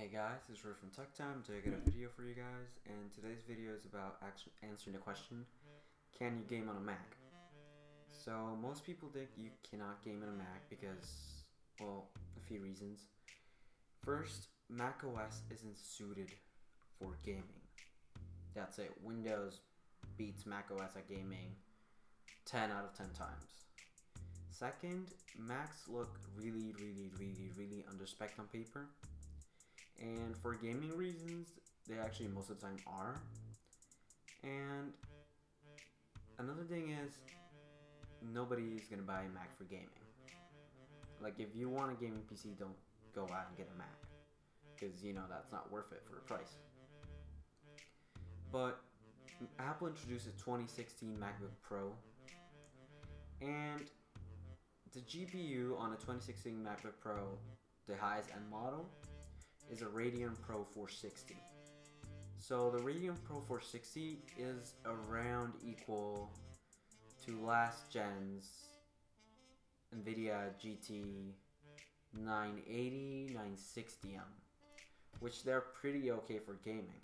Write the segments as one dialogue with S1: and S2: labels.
S1: Hey guys, it's Roy from Tech Time. Today I got a video for you guys, and today's video is about answering the question, can you game on a Mac? So most people think you cannot game on a Mac because, well, a few reasons. First, Mac OS isn't suited for gaming. That's it. Windows beats Mac OS at gaming 10 out of 10 times. Second, Macs look really underspec on paper. And for gaming reasons, they actually most of the time are. And another thing is, nobody's gonna buy a Mac for gaming. Like, if you want a gaming PC, don't go out and get a Mac, because that's not worth it for the price. But Apple introduced a 2016 MacBook Pro, and the GPU on a 2016 MacBook Pro, the highest end model, is a Radeon Pro 460. So the Radeon Pro 460 is around equal to last gen's NVIDIA GT 980, 960M, which they're pretty okay for gaming.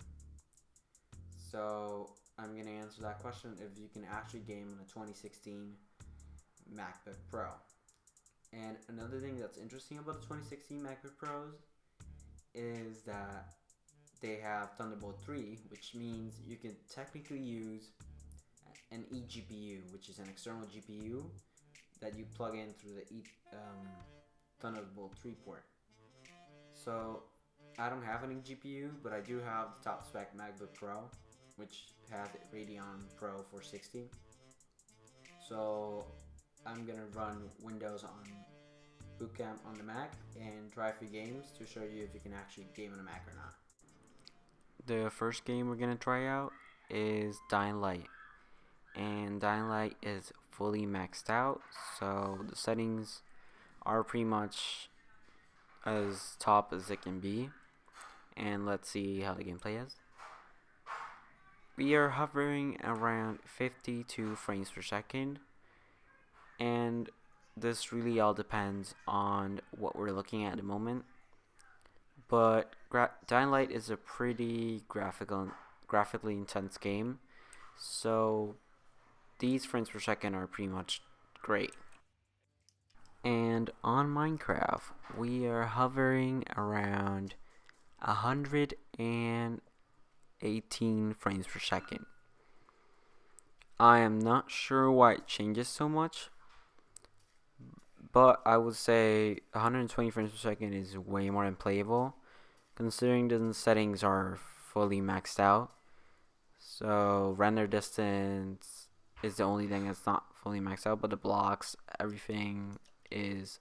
S1: So I'm going to answer that question, if you can actually game on a 2016 MacBook Pro. And another thing that's interesting about the 2016 MacBook Pros is that they have Thunderbolt 3, which means you can technically use an eGPU, which is an external GPU that you plug in through the Thunderbolt 3 port. So I don't have any GPU, but I do have the top spec MacBook Pro, which has a Radeon Pro 460. So I'm gonna run Windows on Bootcamp on the Mac and try a few games to show you if you can actually game on a Mac or not. The first game we're gonna try out is Dying Light, and Dying Light is fully maxed out, so the settings are pretty much as top as it can be. And let's see how the gameplay is. We are hovering around 52 frames per second, and this really all depends on what we're looking at the moment. But Dying Light is a pretty graphically intense game, so these frames per second are pretty much great. And on Minecraft, we are hovering around 118 frames per second. I am not sure why it changes so much, but I would say 120 frames per second is way more unplayable, considering the settings are fully maxed out. So render distance is the only thing that's not fully maxed out, but the blocks, everything is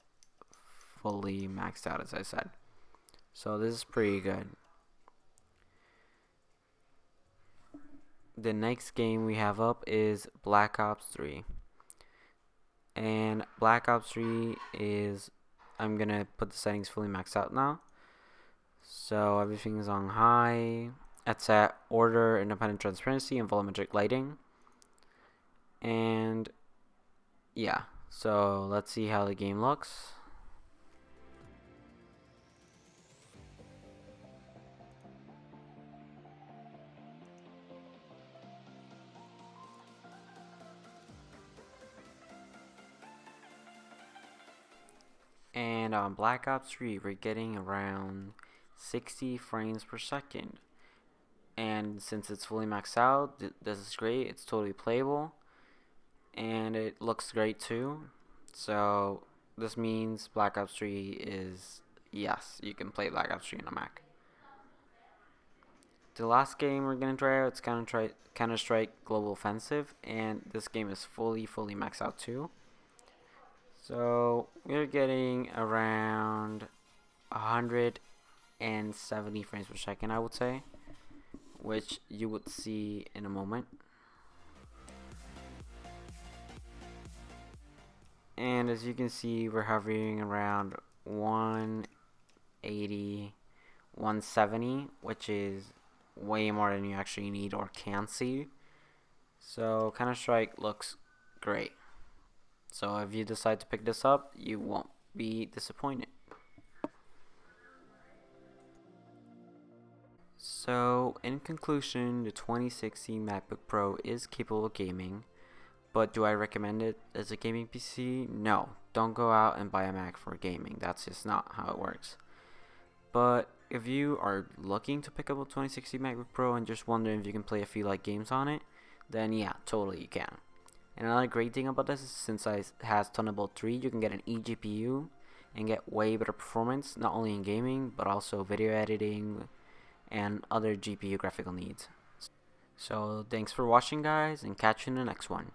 S1: fully maxed out, as I said. So this is pretty good. The next game we have up is Black Ops 3. And Black Ops 3 is, I'm gonna put the settings fully maxed out now. So everything is on high. It's at order, independent transparency, and volumetric lighting. And yeah, so let's see how the game looks. And on Black Ops 3, we're getting around 60 frames per second. And since it's fully maxed out, this is great. It's totally playable. And it looks great too. So this means Black Ops 3 is, yes, you can play Black Ops 3 on a Mac. The last game we're going to try out, it's Counter-Strike Global Offensive. And this game is fully maxed out too. So we're getting around 170 frames per second, I would say, which you would see in a moment. And as you can see, we're hovering around 180, 170, which is way more than you actually need or can see. So Counter-Strike looks great. So if you decide to pick this up, you won't be disappointed. So, in conclusion, the 2016 MacBook Pro is capable of gaming, but do I recommend it as a gaming PC? No. Don't go out and buy a Mac for gaming. That's just not how it works. But if you are looking to pick up a 2016 MacBook Pro and just wondering if you can play a few like games on it, then yeah, totally you can. And another great thing about this is since it has Thunderbolt 3, you can get an eGPU and get way better performance, not only in gaming, but also video editing and other GPU graphical needs. So thanks for watching guys, and catch you in the next one.